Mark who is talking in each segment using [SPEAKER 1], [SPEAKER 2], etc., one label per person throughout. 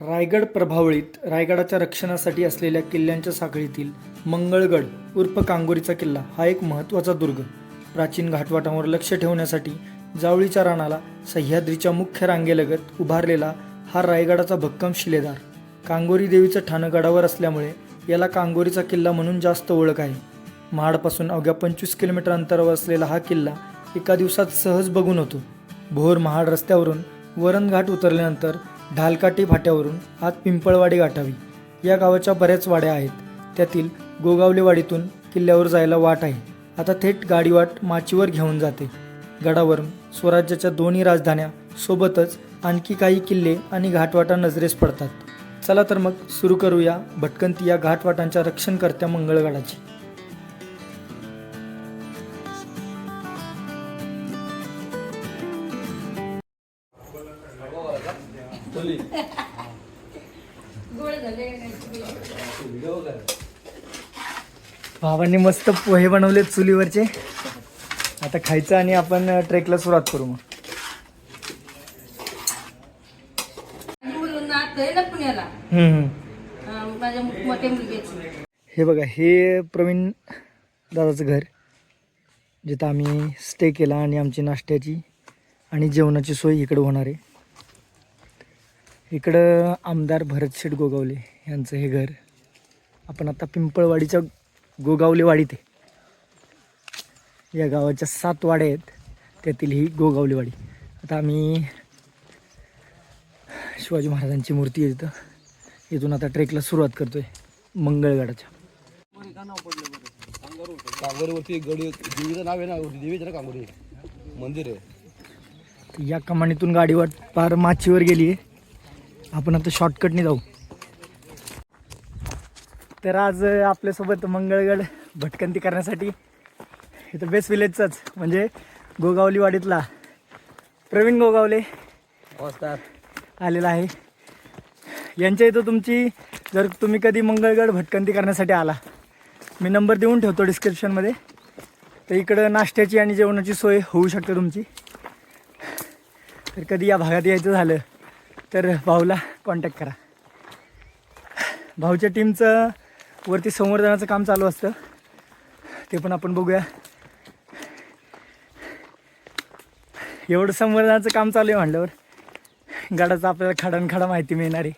[SPEAKER 1] रायगड प्रभावळीत रायगडाच्या रक्षणासाठी असलेल्या किल्ल्यांच्या साखळीतील मंगळगड उर्फ कांगोरीचा किल्ला हा एक महत्त्वाचा दुर्ग. प्राचीन घाटवाटांवर लक्ष ठेवण्यासाठी जावळीच्या रानाला सह्याद्रीच्या मुख्य रांगेलगत उभारलेला हा रायगडाचा भक्कम शिलेदार. कांगोरी देवीचं ठाणं गडावर असल्यामुळे याला कांगोरीचा किल्ला म्हणून जास्त ओळख आहे. महाडपासून अवघ्या 25 किलोमीटर अंतरावर असलेला हा किल्ला एका दिवसात सहज बघून होतो. भोर महाड रस्त्यावरून वरणघाट उतरल्यानंतर ढालकाठी फाट्यावरून आत पिंपळवाडी गाठावी. या गावाच्या बऱ्याच वाड्या आहेत. त्यातील गोगावलेवाडीतून किल्ल्यावर जायला वाट आहे. आता थेट गाडीवाट माचीवर घेऊन जाते. गडावरून स्वराज्याच्या दोन्ही राजधान्या सोबतच आणखी काही किल्ले आणि घाटवाटा नजरेस पडतात. चला तर मग सुरू करूया भटकंती या घाटवाटांच्या रक्षणकर्त्या मंगळगडाची. भावांनी मस्त पोहे बनवलेत चुलीवरचे. आता खायचं आणि आपण ट्रेकला सुरुवात करू. मग हे बघा, हे प्रवीण दादाचं घर जिथं आम्ही स्टे केला आणि आमची नाश्त्याची आणि जेवणाची सोय इकडं होणार आहे. इकडं आमदार भरतशेठ गोगावले यांचं हे घर. आपण आता पिंपळवाडीच्या गोगावलेवाडीत आहे. या गावाच्या 7 वाड्या आहेत, त्यातील ही गोगावलेवाडी. आता आम्ही शिवाजी महाराजांची मूर्ती आहे इथं. इथून आता ट्रेकला सुरुवात करतोय मंगळगडाच्या.
[SPEAKER 2] कांगोरीवरती गडी देवीचं नाव आहे ना, देवीचं ना कांगोरी मंदिर आहे.
[SPEAKER 1] या कमानीतून गाडी वाट पार माचीवर गेली आहे. आपण आता शॉर्टकटने जाऊ. तर आज आपल्यासोबत मंगळगड भटकंती करण्यासाठी इथं बेस्ट विलेजचाच म्हणजे गोगावलीवाडीतला प्रवीण गोगावले आलेला आहे. यांच्या इथं तुमची जर तुम्ही कधी मंगळगड भटकंती करण्यासाठी आला, मी नंबर देऊन ठेवतो डिस्क्रिप्शनमध्ये. तर इकडं नाश्त्याची आणि जेवणाची सोय होऊ शकते तुमची. तर कधी या भागात यायचं झालं तर भाऊला कॉन्टॅक्ट करा. भाऊच्या टीमचं वरती संवर्धनाचं काम चालू असतं, ते पण आपण बघूया. एवढं संवर्धनाचं काम चालू आहे म्हटल्यावर गडाचं आपल्याला खडानखडा माहिती मिळणार आहे.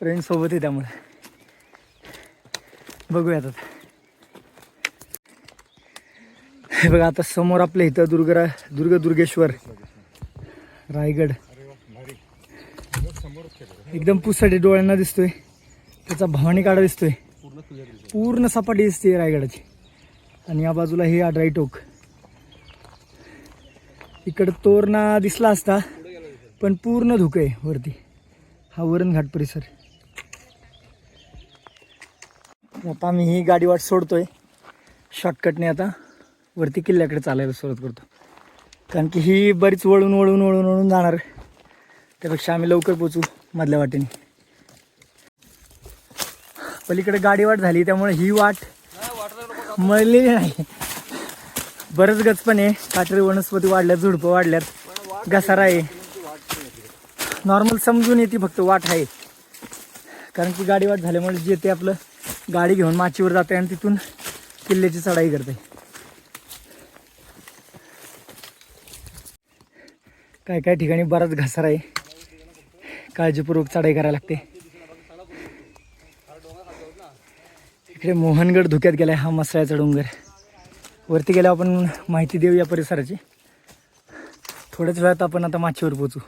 [SPEAKER 1] फ्रेंड सोबत आहे त्यामुळे बघूयात. आता हे बघा, आता समोर आपल्या इथं दुर्गेश्वर रायगड एकदम पुसट डोळ्यांना दिसतोय. त्याचा भवानी काढा दिसतोय. पूर्ण सपाटी दिसते रायगडाची. आणि या बाजूला हे आडराई टोक. इकडं तोरणा दिसला असता पण पूर्ण धुकं आहे वरती. हा वरणघाट परिसर. आता आम्ही ही गाडी वाट सोडतोय शॉर्टकटने. आता वरती किल्ल्याकडे चालायला सुरुवात करतो, कारण की ही बरीच वळून जाणार. त्यापेक्षा आम्ही लवकर पोचू मधल्या वाटेने. पलीकडे गाडी वाट झाली त्यामुळे ही वाट मळलेली नाही. बरंच गचपण आहे. काटेरी वनस्पती वाढल्यात, झुडपं वाढल्यात, घसारा आहे. नॉर्मल समजून येते फक्त वाट आहे, कारण की गाडी वाट झाल्यामुळे जे ते आपलं गाडी घेऊन माचीवर जाते आणि तिथून किल्ल्याची चढाई करते. काय ठिकाणी बराच घसारा आहे, काळजीपूर्वक चढाई करायला लागते. इकडे मोहनगड धुक्यात गेलाय, हा मसळ्याचा डोंगर. वरती गेल्यावर आपण माहिती देऊ या परिसराची. थोड्याच वेळात आपण आता माचीवर पोचू.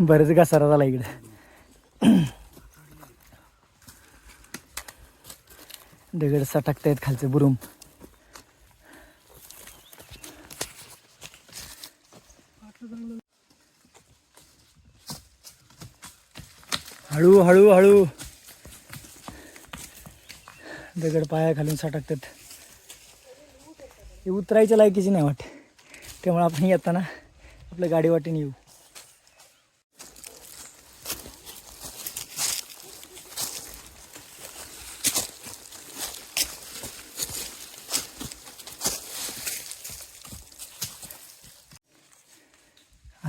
[SPEAKER 1] बरेच घसारा झाला इकडे. दगड सटकतायत खालचे बुरुम. हळू दगड पाया खालून सटकतात. हे उतरायच्या लायकीची नाही वाट, त्यामुळे आपण येताना आपल्या गाडी वाटेने येऊ.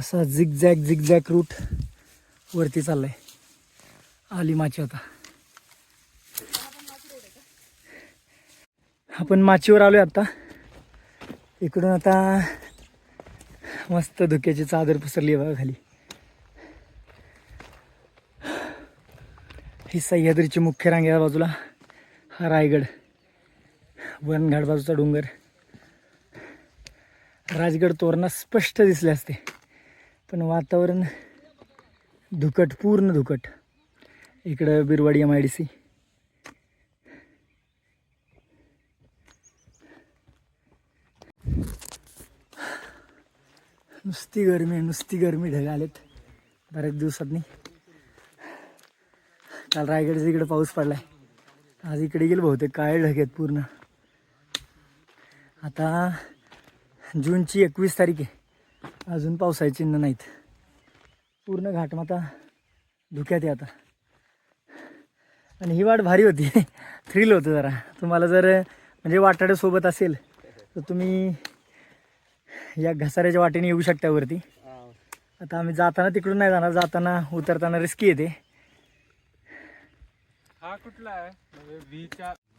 [SPEAKER 1] असा झिगझॅग रूट वरती चाललाय. आली माची आता. आपण माचीवर आलोय आता. इकडून आता मस्त धुक्याची चादर पसरली आहे बघा खाली. ही सह्याद्रीची मुख्य रांग या बाजूला हा रायगड, वनघाट बाजूचा डोंगर, राजगड तोरणा स्पष्ट दिसले असते, पण वातावरण धुकट, पूर्ण धुकट. इकडं बिरवाडी MIDC. नुसती गरमी ढग आलेत बऱ्याच दिवसातनी. काल रायगडच्या इकडे पाऊस पडलाय, आज इकडे गेलं बहुतेक काळे ढग आहेत पूर्ण. आता जूनची 21 तारीख आहे, अजून पावसाचे चिन्ह नाहीत. पूर्ण घाटमाता धुक्यात आहे आता. आणि ही वाट भारी होती, थ्रिल होतं जरा. तुम्हाला जर म्हणजे वाटाड्यासोबत असेल तर तुम्ही या घसाऱ्याच्या वाटेने येऊ शकता वरती. आता आम्ही जाताना तिकडून नाही जाणार, जाताना उतरताना रिस्की येते.
[SPEAKER 3] हा कुठला आहे?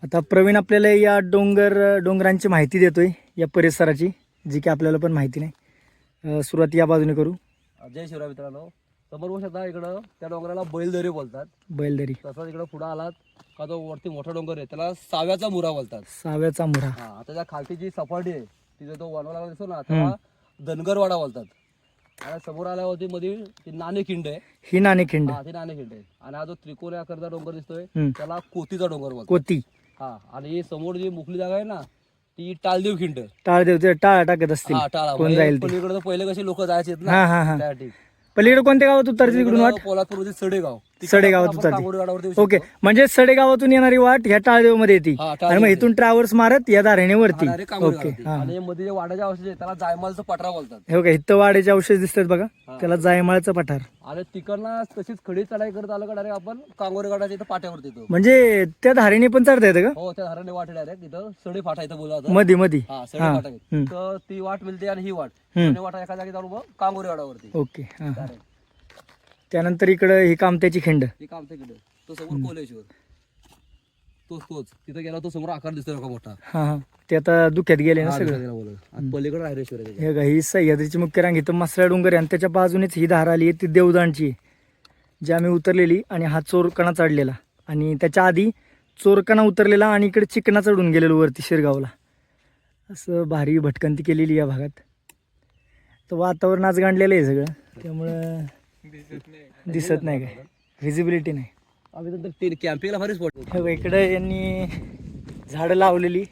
[SPEAKER 1] आता प्रवीण आपल्याला या डोंगरांची माहिती देतोय, या परिसराची, जी की आपल्याला पण माहिती नाही. सुरुवात या बाजूने करू.
[SPEAKER 2] जय शिवराय मित्रांनो. समोर बघू शकता इकडं त्या डोंगराला बैलदरी बोलतात.
[SPEAKER 1] बैलदरी.
[SPEAKER 2] तसंच इकडं पुढं आलात का तो वरती मोठा डोंगर आहे त्याला साव्याचा मुरा बोलतात.
[SPEAKER 1] साव्याचा मुरा.
[SPEAKER 2] हा, आता त्या खालची जी सपाटी आहे तिथे तो वनवाला दिसतो ना, त्याला धनगरवाडा बोलतात. आणि समोर आल्यावरती मध्ये ती नाणेखिंड आहे.
[SPEAKER 1] ही नाणेखिंड.
[SPEAKER 2] हा, ती नाणेखिंड आहे. आणि हा जो त्रिकोणी आकारचा डोंगर दिसतोय
[SPEAKER 1] हम्म.
[SPEAKER 2] त्याला कोतीचा डोंगर बोलतात.
[SPEAKER 1] कोती.
[SPEAKER 2] हा, आणि ही समोर जी मोकळी जागा आहे ना ती टाळदेव खिंड.
[SPEAKER 1] टाळ देव टाळ टाकत असतील.
[SPEAKER 2] हा, टाळा.
[SPEAKER 1] कोण जाईल ते.
[SPEAKER 2] पलीकडे पहिले कसे लोक जायचे
[SPEAKER 1] हा हा हा.
[SPEAKER 2] त्यासाठी.
[SPEAKER 1] पलीकडे कोणत्या गावात उतरते तिकडून वाट?
[SPEAKER 2] पोलादपूर मध्ये सडेगाव.
[SPEAKER 1] सडेगावात
[SPEAKER 2] आपण
[SPEAKER 1] उतरते.
[SPEAKER 2] कांगोडगडावरती येऊ
[SPEAKER 1] ओके,
[SPEAKER 2] शकतो.
[SPEAKER 1] म्हणजे सडेगावातून येणारी वाट ह्या टाळदेव मध्ये येते
[SPEAKER 2] हा,
[SPEAKER 1] आणि
[SPEAKER 2] टाळदेव
[SPEAKER 1] मग
[SPEAKER 2] मध्ये.
[SPEAKER 1] इथून ट्रॅव्हल्स मारत या दारेने वरती.
[SPEAKER 2] हा, direct कांगोडगडावरती.
[SPEAKER 1] ओके. हा.
[SPEAKER 2] आणि मध्ये जे वाड्याच्या औषध आहे त्याला जायमालचं पटरा बोलतात.
[SPEAKER 1] हे बघा, इथं वाड्याचे औषध दिसतात बघा,
[SPEAKER 2] हा.
[SPEAKER 1] त्याला जायमाळचं पठार.
[SPEAKER 2] आणि तिकडनं तशीच खडी चढाई करत आलं का डायरेक्ट आपण कांगोडगडाच्या इथं पाट्यावरती येतो.
[SPEAKER 1] म्हणजे त्या धारेने पण चढता येतं का?
[SPEAKER 2] हो, त्या धाराने वाट डायरेक्ट इथं सडे फाटा इथं बोलला जातं.
[SPEAKER 1] मध्ये मध्ये.
[SPEAKER 2] हा, सडे
[SPEAKER 1] हा.
[SPEAKER 2] फाटा आहे.
[SPEAKER 1] हम्म.
[SPEAKER 2] तर ती वाट मिळते आणि ही वाट
[SPEAKER 1] हम्म.
[SPEAKER 2] दोन्ही वाटा एका जागी जाऊन मग कांगोडगडावरती
[SPEAKER 1] ओके. हा हा.
[SPEAKER 2] direct.
[SPEAKER 1] त्यानंतर इकडं ही कामत्याची खिंड.
[SPEAKER 2] ती कामते किल्ले तो समोर कोलेश्वर. तोच तिथं गेला तो समोर आकार दिसतोय का मोठा.
[SPEAKER 1] हा हा. ते आता दुख्यात गेले ना
[SPEAKER 2] हा,
[SPEAKER 1] सगळं.
[SPEAKER 2] दिसतोय त्याला बोलत. आणि पलीकडे रायरेश्वर आहे त्याच्या.
[SPEAKER 1] हे बघा, ही सह्याद्रीची मुख्य रांग. इथं मसरा डोंगर आहे आणि त्याच्या बाजूनेच ही धार आली आहे, ती देवदाणची आहे, जी आम्ही उतरलेली. आणि हा चोरकणा चढलेला, आणि त्याच्या आधी चोरकणा उतरलेला, आणि इकडे चिकणा चढून गेलेलो वरती शिरगावला. असं भारी भटकंती केलेली या भागात. तर वातावरण आज गांडलेलं आहे सगळं, त्यामुळं दिसत नाही काय, व्हिजिबिलिटी नाही.
[SPEAKER 2] आम्ही नंतर ते कॅम्पिंगला भारी स्पॉट.
[SPEAKER 1] हे बघा, इकडे यांनी झाडं लावलेली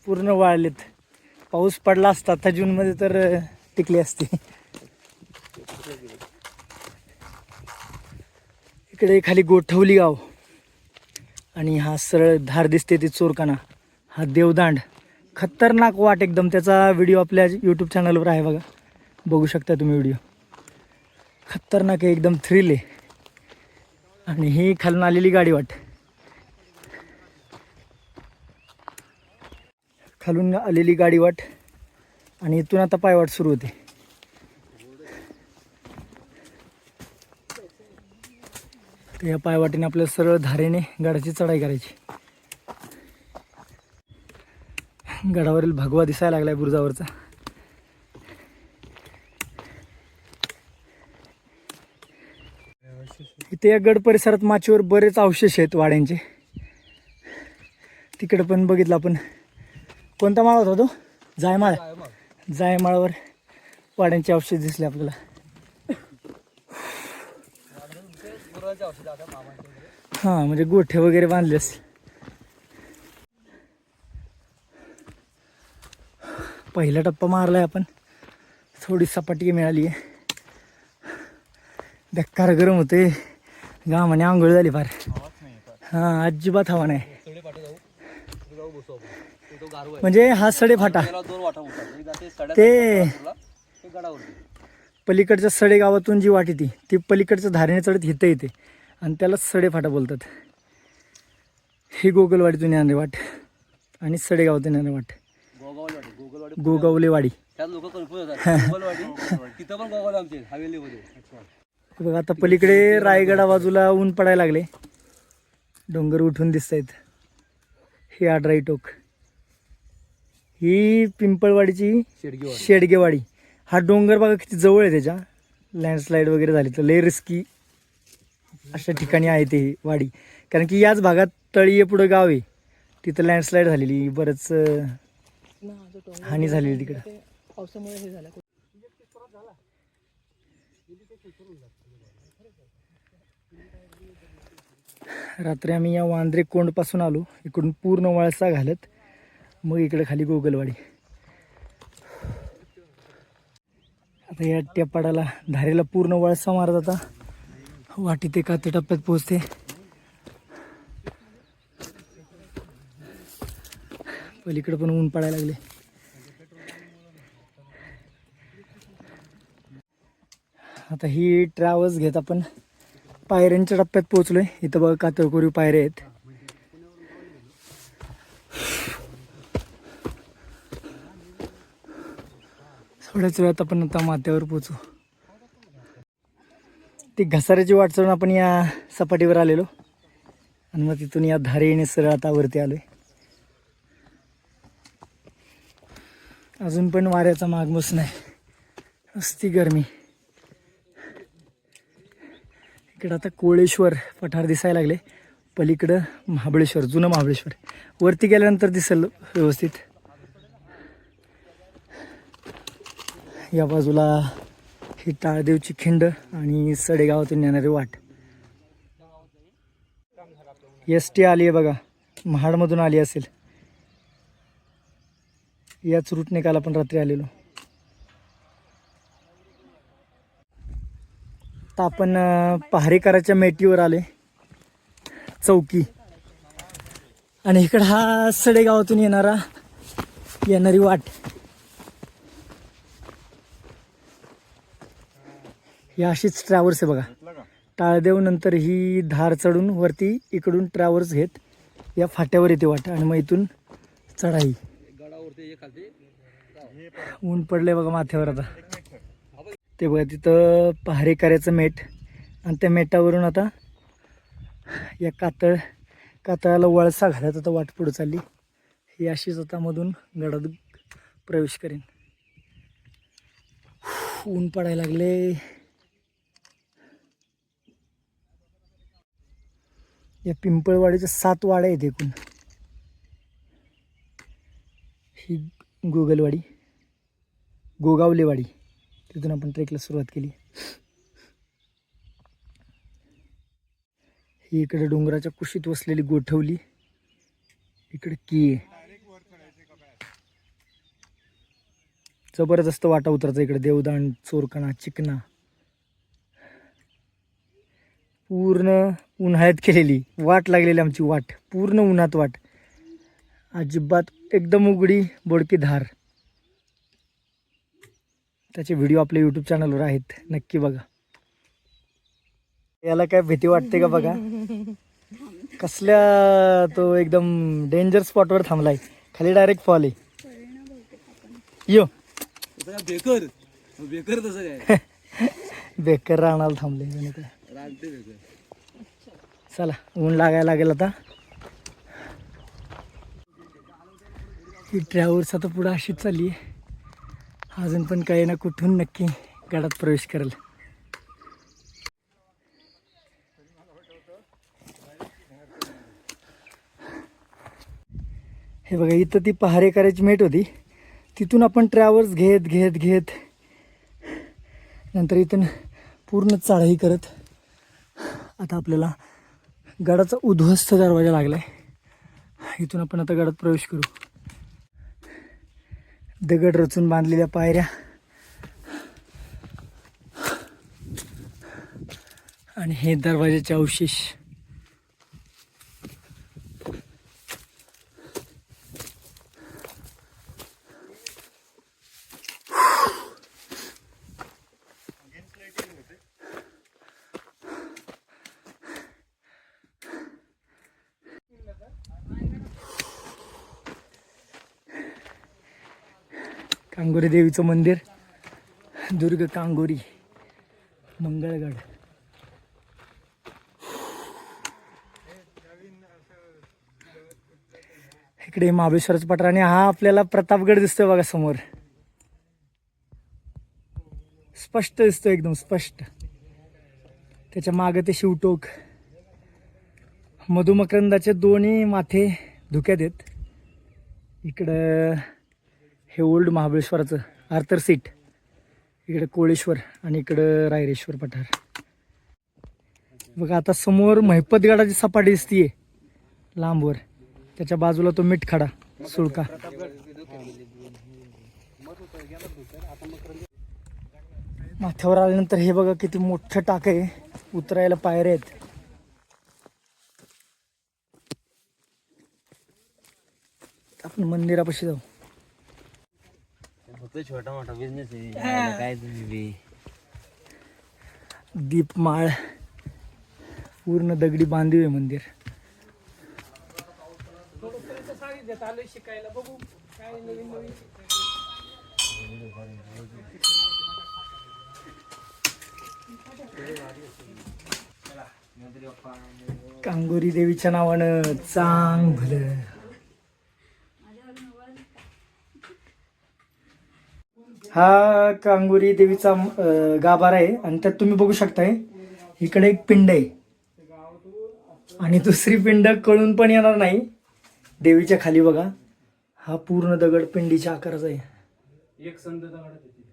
[SPEAKER 1] पूर्ण वाळलेत. पाऊस पडला असता आता जूनमध्ये तर टिकली असते. इकडे खाली गोठवली गाव, आणि हा सरळ धार दिसते ती चोरकाना, हा देवदांड. खतरनाक वाट एकदम. त्याचा व्हिडिओ आपल्या यूट्यूब चॅनलवर आहे बघा, बघू शकता तुम्ही व्हिडिओ. खतरनाक आहे एकदम, थ्रिल आहे. आणि ही खालून आलेली गाडी वाट, खालून आलेली गाडी वाट, आणि इथून आता पायवाट सुरू होते. तर या पायवाटीने आपल्याला सरळ धारेने गडाची चढाई करायची. गडावरील भगवा दिसायला लागलाय बुरुजावरचा. इथे या गड परिसरात माचीवर बरेच अवशेष आहेत वाड्यांचे. तिकडे पण बघितलं आपण. कोणता माळ होता तो? जायमाळ. जायमाळावर वाड्यांचे अवशेष दिसले आपल्याला. हां, म्हणजे गोठे वगैरे बांधले असतील. पहिला टप्पा मारलाय आपण, थोडी सपाटी मिळाली आहे. बेकार गरम होते, घामाने आंघोळ झाली फार. हां, अजिबात हवा नाही. म्हणजे हा सडे फाटा, ते पलीकडच्या सडे गावातून जी वाट येते ती पलीकडच्या धारेने चढत इथं येते, आणि त्याला सडे फाटा बोलतात. ही गोगलवाडीतून येणारी वाट, आणि सडेगावातून येणारी वाट गोगावलेवाडी.
[SPEAKER 2] त्यात लोक कन्फ्युज होतात गोगलवाडी तिथं पण गोगल आमचे हवेलीमध्ये.
[SPEAKER 1] बघा आता पलीकडे रायगडा बाजूला ऊन पडायला लागले, डोंगर उठून दिसत आहेत. ही आडराई टोक, ही पिंपळवाडीची
[SPEAKER 2] शेडगेवाडी.
[SPEAKER 1] शेडगेवाडी. हा डोंगर बघा किती जवळ आहे त्याच्या. लँडस्लाईड वगैरे झाली तर लय रिस्की अशा ठिकाणी आहे ते वाडी, कारण की याच भागात तळीये पुढं गाव आहे, तिथं लँडस्लाईड झालेली, बरंच हानी झालेली तिकडं.
[SPEAKER 4] पावसामुळे हे झालं.
[SPEAKER 1] रात्री आम्ही या वांद्रे कोंड पासून आलो, इकडून पूर्ण वळसा घालत मग इकडे खाली गोगलवाडी. आता या टेपाडाला धारेला पूर्ण वळसा मारत आता वाटी ते काते टप्प्यात पोहोचते. पलीकडे पण ऊन पडायला लागले. आता ही ट्रॅव्हल्स घेत आपण पायऱ्यांच्या टप्प्यात पोहोचलोय. इथं बघा कातळकोरीव पायऱ्या आहेत. थोड्याच वेळात आपण आता माथ्यावर पोहोचू. ती घसाऱ्याची वाट चढून आपण या सपाटीवर आलेलो आणि मग तिथून या धारेने सरळ आता वरती आलोय. अजून पण वाऱ्याचा मागमूस नाही, नुसती गरमी. इकडं आता कोळेश्वर पठार दिसायला लागले, पलीकडं महाबळेश्वर, जुनं महाबळेश्वर वरती गेल्यानंतर दिसेल व्यवस्थित. या बाजूला ही टाळदेवची खिंड आणि सडेगावातून येणारी वाट. एस.टी. आली आहे बघा, महाडमधून आली असेल. याच रूटने काल आपण रात्री आलेलो. तर आपण पहारेकराच्या मेटीवर आले, चौकी. आणि इकडं हा सडेगावातून येणारी वाट. ही अशीच ट्रॅव्हल्स आहे बघा. टाळदेव नंतर ही धार चढून वरती इकडून ट्रॅव्हल्स घेत या फाट्यावर येते वाट आणि मग इथून चढाई. ऊन पडले बघा माथ्यावर आता. ते बघा तिथं पहारेकऱ्याचं मेट आणि त्या मेटावरून आता या कातळाला वळसा घालत आता वाट पुढे चालली. ही अशीच आता मधून गडात प्रवेश करेन. ऊन पडायला लागले. या पिंपळवाडीच्या 7 वाड्या आहेत एकूण. ही गोगावलेवाडी, तिथून आपण ट्रेकला सुरुवात केली. ही इकडे डोंगराच्या कुशीत वसलेली गोठवली, इकडे की जबरदस्त वाटा उतरायचा. इकडे देवदाण, चोरकणा, चिकना, पूर्ण उन्हाळ्यात केलेली वाट लागलेली आमची वाट, पूर्ण उन्हात वाट, अजिबात एकदम उघडी बोडकी धार. त्याचे व्हिडिओ आपल्या यूट्यूब चॅनलवर आहेत, नक्की बघा. याला काय भीती वाटते का बघा, कसल्या तो एकदम डेंजर स्पॉटवर थांबलाय. खाली डायरेक्ट फॉल आहे. यो
[SPEAKER 2] बेकर बेकर तसं काय
[SPEAKER 1] बेकर राहणार थांबले काय.
[SPEAKER 2] रानते बेकर.
[SPEAKER 1] चला ऊन लागायला लागेल आता. ही ट्रॅव्हल्स आता पुढं अशीच चालली आहे. अजून पण काही ना कुठून नक्की गडात प्रवेश करेल. हे बघा इथं ती पहारेकराची मेट होती, तिथून आपण ट्रॅव्हल्स घेत नंतर इथून पूर्ण चढाई करत आता आपल्याला गडाचा उद्ध्वस्त दरवाजा लागलाय. इथून आपण आता गडात प्रवेश करू. दगड रचून बांधलेल्या पायऱ्या आणि हे दरवाजाचे अवशेष. कांगोरी देवीचं मंदिर, दुर्ग कांगोरी, मंगळगड. इकडे महाबळेश्वरचं पठार आणि हा आपल्याला प्रतापगड दिसतोय बघा समोर. स्पष्ट दिसतोय, एकदम स्पष्ट. त्याच्या मागे ते शिवटोक. मधुमकरंदाचे दोन्ही माथे धुक्यात आहेत. इकडं हे ओल्ड महाबळेश्वराचं आर्थर सीट, इकडे कोळेश्वर आणि इकडं रायरेश्वर पठार. बघा आता समोर महिपतगडाची सपाटी दिसतीये लांबवर. त्याच्या बाजूला तो मिठखडा सुळका. माथ्यावर आल्यानंतर हे बघा किती मोठं टाक आहे, उतरायला पायऱ्या आहेत. आपण मंदिरापाशी जाऊ.
[SPEAKER 4] छोटा मोठा बिझनेस आहे काय तुम्ही.
[SPEAKER 1] दीपमाळ, पूर्ण दगडी बांधीव आहे मंदिर. कांगोरी देवीच्या नावानं चांग भलं. हा कांगोरी देवीचा गाभारा आहे आणि त्यात तुम्ही बघू शकताय इकडे एक पिंड आहे आणि दुसरी पिंड कळून पण येणार नाही. देवीच्या खाली बघा, हा पूर्ण दगड पिंडीच्या आकाराचा आहे.
[SPEAKER 3] एक संत दगडात होती.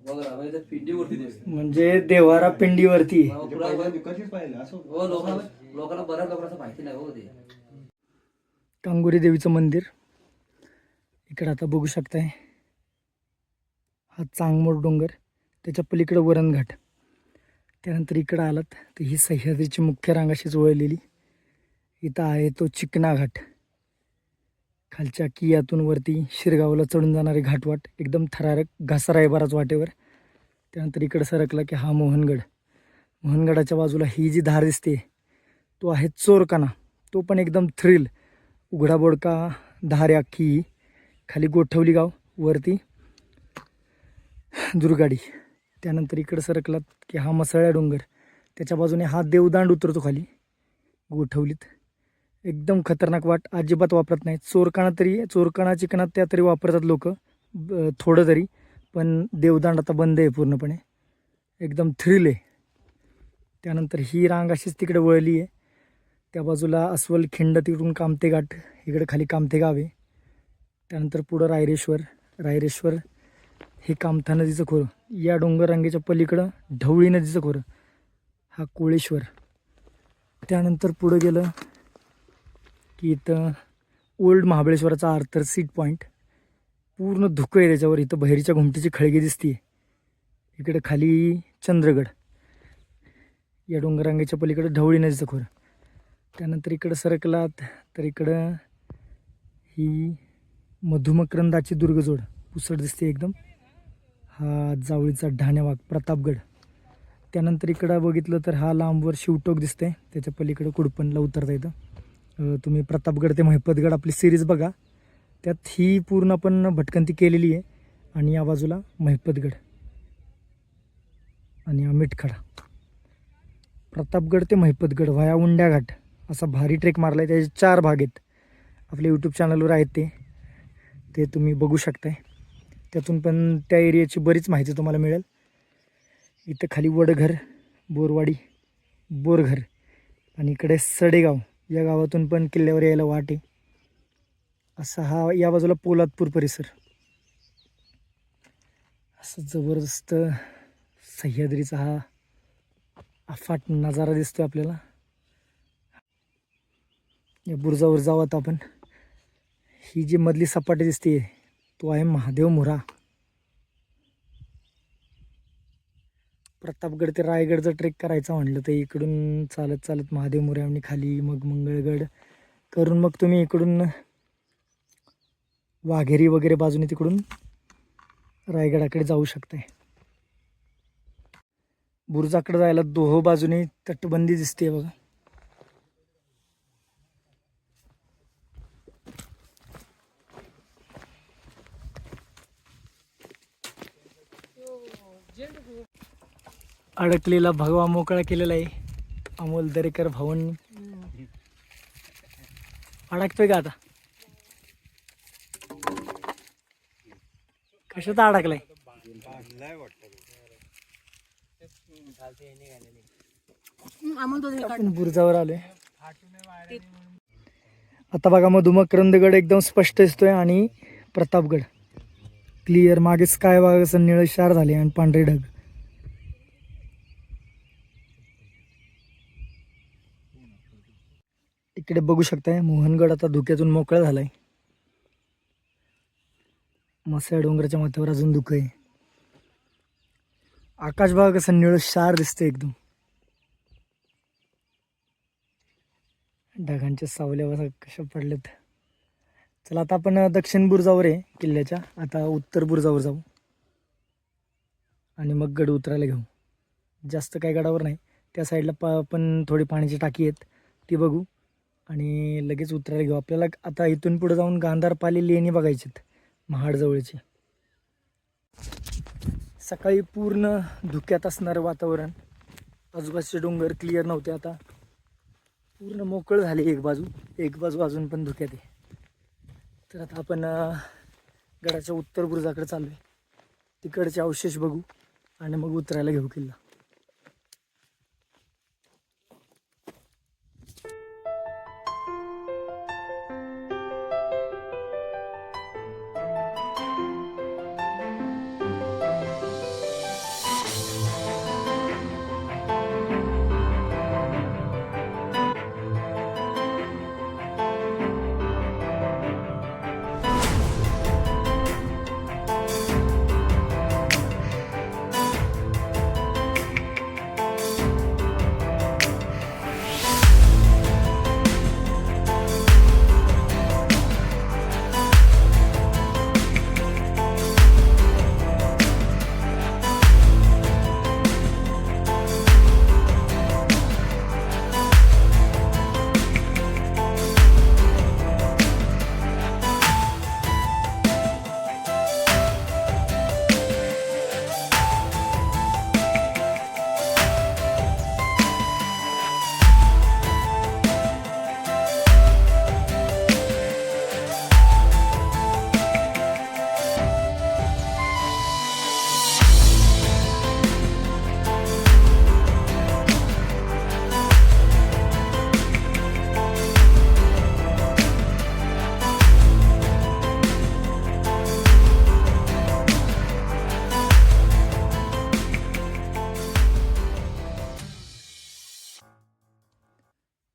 [SPEAKER 2] बघा म्हणजे त्या पिंडीवरती दिसते.
[SPEAKER 1] म्हणजे देवारा पिंडीवरती आहे.
[SPEAKER 2] हो, लोकांना बऱ्याच लोकांना माहिती नाही हो ते.
[SPEAKER 1] कांगोरी देवीचं मंदिर इकडे आता बघू शकताय. हा चांगमोड डोंगर, त्याच्या पलीकडे वरणघाट. त्यानंतर इकडं आलात तर ही सह्याद्रीची मुख्य रांग अशीच वळलेली. इथं आहे तो चिकना घाट. खालच्या कियातून वरती शिरगावला चढून जाणारी घाटवाट, एकदम थरारक घासारा आहे बराच वाटेवर. त्यानंतर इकडं सरकला की हा मोहनगड. मोहनगडाच्या बाजूला ही जी धार दिसते तो आहे चोरकाना. तो पण एकदम थ्रिल, उघडा बोडका धार आहे अख्खी. खाली गोठवली गाव, वरती दुर्गाडी. त्यानंतर इकडं सरकलात की हा मसळ्या डोंगर. त्याच्या बाजूने हा देवदांड उतरतो खाली गोठवलीत. एकदम खतरनाक वाट, अजिबात वापरत नाही. चोरकाणा चिकनात त्या तरी वापरतात लोक थोडं तरी, पण देवदांड आता बंद आहे पूर्णपणे. एकदम थ्रिल आहे. त्यानंतर ही रांग अशीच तिकडे वळली आहे. त्या बाजूला अस्वल खिंड, तिकडून कामते घाट, इकडे खाली कामते गाव आहे. त्यानंतर पुढं रायरेश्वर हे कामथा नदीचं खोरं. या डोंगर रांगेच्या पलीकडं ढवळी नदीचं खोरं, हा कोळेश्वर. त्यानंतर पुढं गेलं की इथं ओल्ड महाबळेश्वराचा आर्थर सीट पॉईंट. पूर्ण धुकं आहे त्याच्यावर. इथं बहिरीच्या घुमटीची खळगी दिसते. इकडे खाली चंद्रगड. या डोंगररांगेच्या पलीकडे ढवळी नदीचं खोरं. त्यानंतर इकडं सरकलात तर इकडं ही मधुमकरंदाची दुर्गजोड पुसट दिसते एकदम. हा जावळीचा ढाण्यावाग प्रतापगड. त्यानंतर इकडं बघितलं तर हा लांबवर शिवटोक दिसतंय. त्याच्या पलीकडं कुडपणला उतरता येतं. तुम्ही प्रतापगड ते महिपतगड आपली सिरीज बघा, त्यात ही पूर्ण आपण भटकंती केलेली आहे. आणि या बाजूला महिपतगड आणि हा मिठखडा. प्रतापगड ते महिपतगड व्हाया उंड्या घाट असा भारी ट्रेक मारला आहे. त्याचे 4 भाग आहेत. आपल्या यूट्यूब चॅनलवर आहेत ते तुम्ही बघू शकताय. त्यातून पण त्या एरियाची बरीच माहिती तुम्हाला मिळेल. इथं खाली वडघर, बोरवाडी, बोरघर आणि इकडे सडेगाव. या गावातून पण किल्ल्यावर यायला वाट आहे. असा हा या बाजूला पोलादपूर परिसर. असं जबरदस्त सह्याद्रीचा हा अफाट नजारा दिसतोय आपल्याला. या बुरुजावर जाऊ आता आपण. ही जी मधली सपाटी दिसते तो आहे महादेव मुरा. प्रतापगड ते रायगडचा ट्रेक करायचा म्हटलं तर इकडून चालत चालत महादेव मुरावणी खाली, मग मंगळगड करून मग तुम्ही इकडून वाघेरी वगैरे बाजूने तिकडून रायगडाकडे जाऊ शकताय. बुरुजाकडे जायला दोहो बाजूने तटबंदी दिसते बघा. अडकलेला भगवा मोकळा केलेला आहे अमोल दरेकर भावांनी. अडकतोय का आता? कशात अडकलाय? आपण बुरजावर आलोय आता. बघा मधुमकरंदगड एकदम स्पष्ट दिसतोय आणि प्रतापगड क्लिअर. मागे स्काय बघा कसं निळ शार झाले आणि पांढरे ढग. इकडे बघू शकताय मोहनगड आता धुक्यातून मोकळा झालाय. मस्या डोंगराच्या माथ्यावर अजून धुकं आहे. आकाश बघा कसं निळ शार दिसतंय एकदम. ढगांच्या सावल्या बघा कशा पडल्यात. चला आता आपण दक्षिण बुरुजावर आहे किल्ल्याच्या. आता उत्तर बुरुजावर जाऊ आणि मग गड उतरायला घेऊ. जास्त काही गडावर नाही, त्या साईडला पण थोडी पाण्याची टाकी आहेत ती बघू आणि लगेच उतरायला घेऊ. आपल्याला आता इथून पुढे जाऊन गांधारपाली लेणी बघायचीत महाडजवळची. सकाळी पूर्ण धुक्यात असणारं वातावरण, आजूबाजूचे डोंगर क्लिअर नव्हते. आता पूर्ण मोकळं झाले. एक बाजू अजून पण धुक्यात आहे. तर आता आपण गडाच्या उत्तर बुरुजाकडे चालू आहे. तिकडचे अवशेष बघू आणि मग उतरायला घेऊ किल्ला.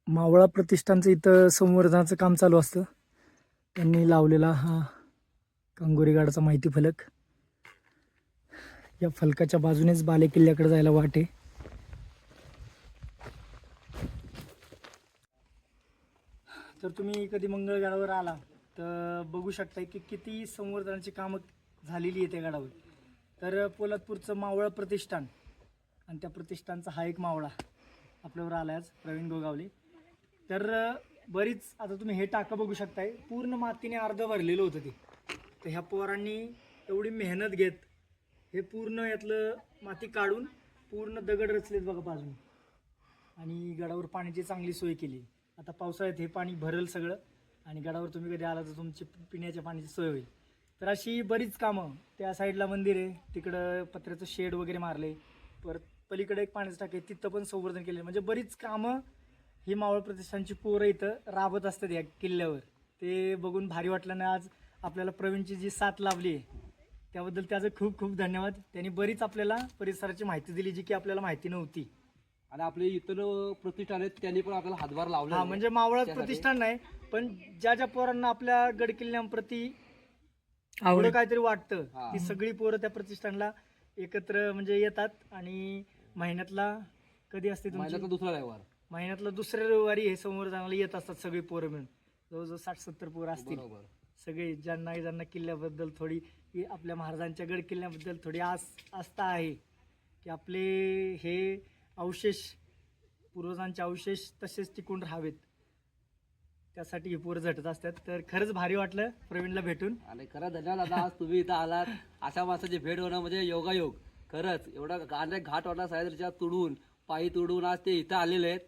[SPEAKER 1] मावळा प्रतिष्ठानचं इथं संवर्धनाचं काम चालू असतं. त्यांनी लावलेला हा कांगोरीगडाचा माहिती फलक. या फलकाच्या बाजूनेच बाले किल्ल्याकडे जायला वाट आहे. तर तुम्ही कधी मंगळगडावर आला तर बघू शकताय की किती संवर्धनाची कामं झालेली आहे त्या गडावर. तर पोलादपूरचं मावळा प्रतिष्ठान आणि त्या प्रतिष्ठानचा हा एक मावळा आपल्यावर आला आज, प्रवीण गोगावले. तर बरीच आता तुम्ही हे टाकं बघू शकताय, पूर्ण मातीने अर्ध भरलेलं होतं ते. तर ह्या पोरांनी एवढी मेहनत घेत हे पूर्ण यातलं माती काढून पूर्ण दगड रचलेत बघा बाजूने आणि गडावर पाण्याची चांगली सोय केली. आता पावसाळ्यात हे पाणी भरेल सगळं आणि गडावर तुम्ही कधी आला तर तुमची पिण्याच्या पाण्याची सोय होईल. तर अशी बरीच कामं. त्या साईडला मंदिर आहे, तिकडं पत्र्याचं शेड वगैरे मारले. परत पलीकडे एक पाण्याचं टाके, तिथं पण संवर्धन केले. म्हणजे बरीच कामं ही मावळ प्रतिष्ठानची पोरं इथं राबत असतात या किल्ल्यावर. ते बघून भारी वाटलं ना. आज आपल्याला प्रवीणची जी साथ लाभली आहे त्याबद्दल त्याचं खूप खूप धन्यवाद. त्यांनी बरीच आपल्याला परिसराची माहिती दिली जी की आपल्याला माहिती नव्हती.
[SPEAKER 2] आणि आपले इतर प्रतिष्ठान आहेत त्यांनी पण आपल्याला हातभार लावला.
[SPEAKER 1] हा म्हणजे मावळात प्रतिष्ठान नाही पण ज्या पोरांना आपल्या गड किल्ल्यांप्रती आवड काहीतरी वाटतं ती सगळी पोरं त्या प्रतिष्ठानला एकत्र म्हणजे येतात. आणि महिन्यातला कधी असते तुमची?
[SPEAKER 2] दुसरा रविवार.
[SPEAKER 1] महिन्यातला दुसऱ्या रविवारी हे संवर्धनाला येत असतात सगळी पोरं मिळून. जवळजवळ 60-70 पोरं असतील सगळे. ज्यांना किल्ल्याबद्दल थोडी, आपल्या महाराजांच्या गड किल्ल्याबद्दल थोडी आस्था आहे की आपले हे अवशेष, पूर्वजांचे अवशेष तसेच टिकून राहावेत, त्यासाठी ही पोरं झटत असतात. तर खरंच भारी वाटलं प्रवीणला भेटून.
[SPEAKER 2] आणि खरं धन्यवाद दादा, आज तुम्ही इथं आलात. अशा माणसाची भेट होणं म्हणजे योगायोग. खरंच एवढा घाट वाटा सह्याद्रीच्या तुडून पायी तुडून आज ते इथं आलेले आहेत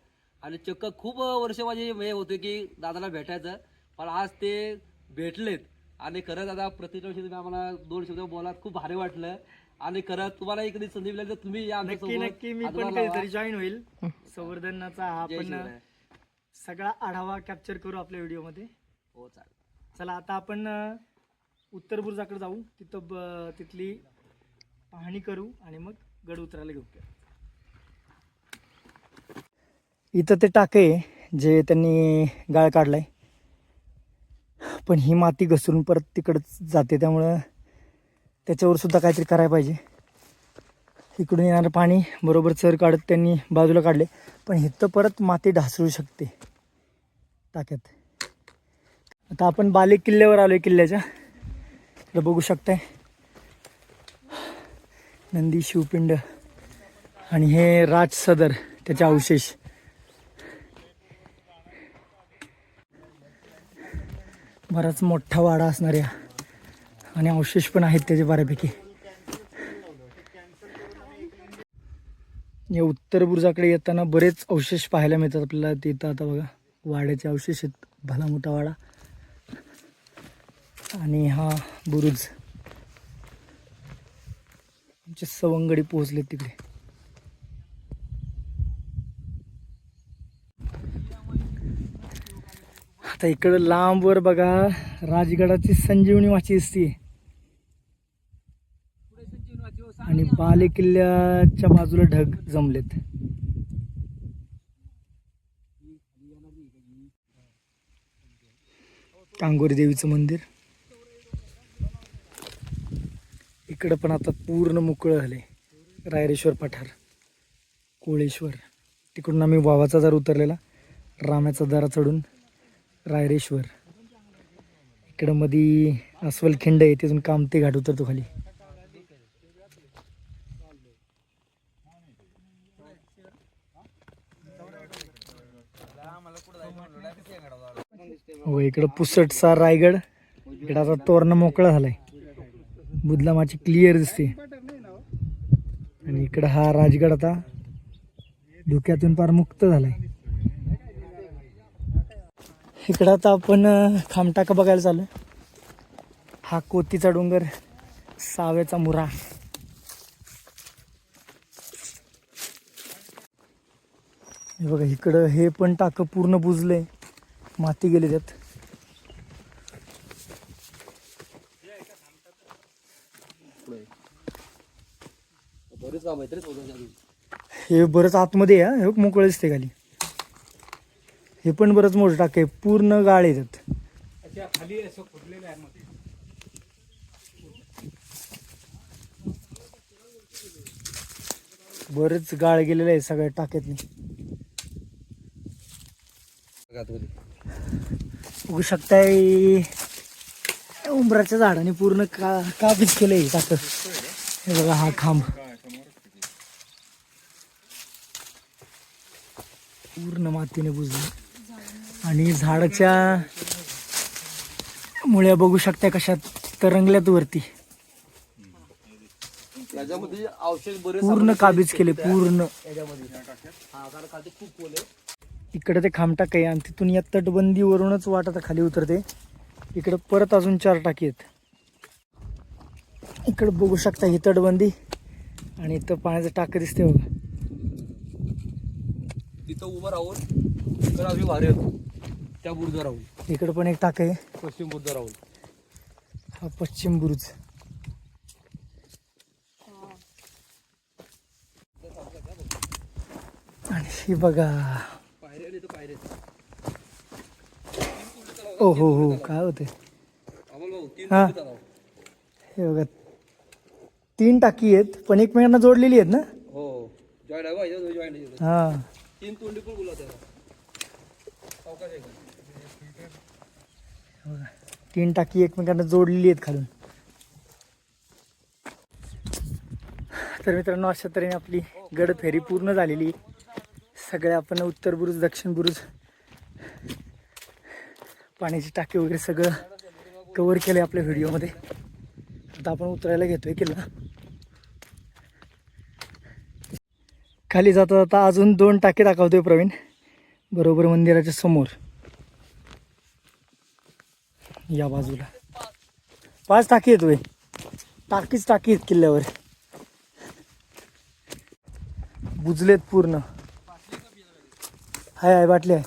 [SPEAKER 2] आणि चक्क खूप वर्ष माझे हे होते की दादाला भेटायचं, पण आज ते भेटलेत. आणि खरंच आता प्रतिवर्षी तुम्ही आम्हाला 2 शब्द बोलात, खूप भारी वाटलं. आणि खरंच तुम्हाला इकडे संधी मिळाली तर तुम्ही या
[SPEAKER 1] नक्की नक्की मी पण कधीतरी जॉईन होईल. संवर्धनाचा हा आपण सगळा आढावा कॅप्चर करू आपल्या व्हिडिओमध्ये.
[SPEAKER 2] हो चालेल.
[SPEAKER 1] चला आता आपण उत्तर बुर्जाकडे जाऊ, तिथं तिथली पाहणी करू आणि मग गड उतरायला घेऊ. इथं ते टाके आहे जे त्यांनी गाळ काढलाय, पण ही माती घसरून परत तिकडच जाते, त्यामुळं त्याच्यावर सुद्धा काहीतरी करायला पाहिजे. इकडून येणारं पाणी बरोबर चर काढत त्यांनी बाजूला काढले, पण इथं परत माती ढासळू शकते टाक्यात. आता आपण बाले किल्ल्यावर आलोय. किल्ल्याच्या इकडं बघू शकताय नंदी, शिवपिंड आणि हे राज सदर, त्याचे अवशेष. बराच मोठा वाडा असणाऱ्या आणि अवशेष पण आहेत त्याचे बऱ्यापैकी. या उत्तर बुर्जाकडे येताना बरेच अवशेष पाहायला मिळतात आपल्याला. तिथं आता बघा वाड्याचे अवशेष आहेत, भला मोठा वाडा. आणि हा बुरुज. आमचे सवंगडी पोहोचले तिकडे. आता इकडं लांबवर बघा राजगडाची संजीवनी वाची दिसते आणि बाले किल्ल्याच्या बाजूला ढग जमलेत. कांगोरी देवीचं मंदिर इकडं पण आता पूर्ण मोकळं झाले. रायरेश्वर पठार, कोळेश्वर, तिकडून आम्ही वावाचा दार उतरलेला, रामाचा दारा चढून रायरेश्वर. इकडं मध्ये अस्वलखिंड आहे, तिथून कामते घाट उतरतो खाली. हो इकडं पुसटचा रायगड. इकडं आता तोरणा मोकळा झालाय, बुदलामाची क्लिअर दिसते. आणि इकडं हा राजगड आता धुक्यातून पार मुक्त झालाय. इकडं आता आपण खामटाका बघायला चालू. हा कोतीचा डोंगर, सावेचा मुरा. हे बघा इकडं हे पण टाकं पूर्ण बुजले, माती गेली त्यात.
[SPEAKER 2] बरेच काम आहेत रे.
[SPEAKER 1] हे बरंच आतमध्ये आहे. हे मोकळं दिसते खाली. हे पण बरंच मोठं टाक आहे, पूर्ण गाळ येतात.
[SPEAKER 3] खाली असं फुटलेलं आहे मध्ये.
[SPEAKER 1] बरेच गाळ गेलेलं आहे सगळ्या टाक्यातनी. बघू शकताय उंबराच्या झाडाने पूर्ण काबीज केलंय टाक. हे बघा हा खांब पूर्ण मातीने बुजला आणि झाडाच्या मुळ्या बघू शकताय कशा तरंगल्यात वरती.
[SPEAKER 2] त्याच्यामध्ये अवशेष बरेच
[SPEAKER 1] पूर्ण काबीज केले पूर्ण.
[SPEAKER 2] खूप खोल आहे.
[SPEAKER 1] इकडे ते खामटाक आहे आणि तिथून या तटबंदीवरूनच वाट आता खाली उतरते. इकडे परत अजून 4 टाकी आहेत. इकडे बघू शकता ही तटबंदी आणि इथं पाण्याचं टाकं दिसते बघा.
[SPEAKER 2] तिथं उभं राहून तर आम्ही भारी होतो त्या बुरुज राहून.
[SPEAKER 1] इकडे पण एक टाक आहे,
[SPEAKER 2] पश्चिम बुद्ध राहून.
[SPEAKER 1] हा पश्चिम बुरुज. आणि ही बघा
[SPEAKER 2] पायऱ्या नाही तर पायऱ्या.
[SPEAKER 1] ओ हो काय होते.
[SPEAKER 2] आम्हाला 3
[SPEAKER 1] हा हे बघा 3 टाकी आहेत पण एकमेकांना जोडलेली आहेत ना.
[SPEAKER 2] हो जॉईंट आहे, जॉईंट आहे.
[SPEAKER 1] हा
[SPEAKER 2] 3 तोंडी पण बोलत आहे. अवकाश आहे का?
[SPEAKER 1] 3 टाकी एकमेकांना जोडलेली आहेत खालून. तर मित्रांनो अशा तऱ्हेने आपली गड फेरी पूर्ण झालेली. सगळे आपण उत्तर बुरुज, दक्षिण बुरुज, पाण्याची टाकी वगैरे सगळं कव्हर केलं आपल्या व्हिडिओमध्ये. आता आपण उतरायला घेतोय किल्ला. खाली जाता जाता अजून 2 टाके दाखवतोय प्रवीण, बरोबर मंदिराच्या समोर या बाजूला 5 टाकी येतोय. टाकीच टाकी आहेत किल्ल्यावर, बुजलेत पूर्ण. हाय बाटली आहे.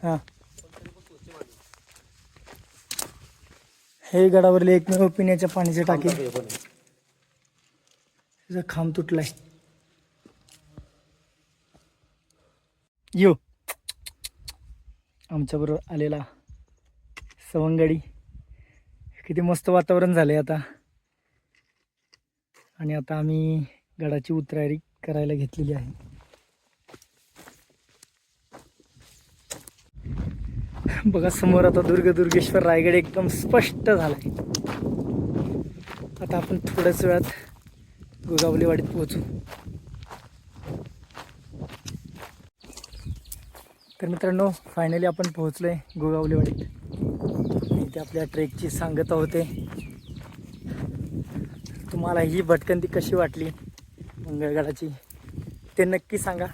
[SPEAKER 1] हा, हे गडावरले एकमेव पिण्याच्या पाण्याचे टाके. त्याचा खांब तुटलाय. यो आमच्या बरोबर आलेला सवंगडी. किती मस्त वातावरण झालंय आता. आणि आता आम्ही गडाची उतरायरी करायला घेतलेली आहे. बघा समोर आता दुर्गेश्वर रायगड एकदम स्पष्ट झालाय. आता आपण थोड्याच वेळात गोगावलेवाडीत पोहोचू. तर मित्रांनो, फायनली आपण पोहोचलोय गोगावलेवाडीत. इथे आपल्या ट्रेकची सांगता होते. तुम्हाला ही भटकंती कशी वाटली मंगळगडाची ते नक्की सांगा.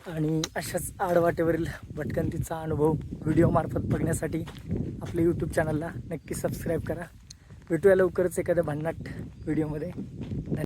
[SPEAKER 1] आणि अशाच आडवाटेवरील भटकंतीचा अनुभव व्हिडिओमार्फत बघण्यासाठी आपल्या यूट्यूब चॅनलला नक्की सबस्क्राईब करा. भेटूया लवकरच एखाद्या भन्नाट व्हिडिओमध्ये.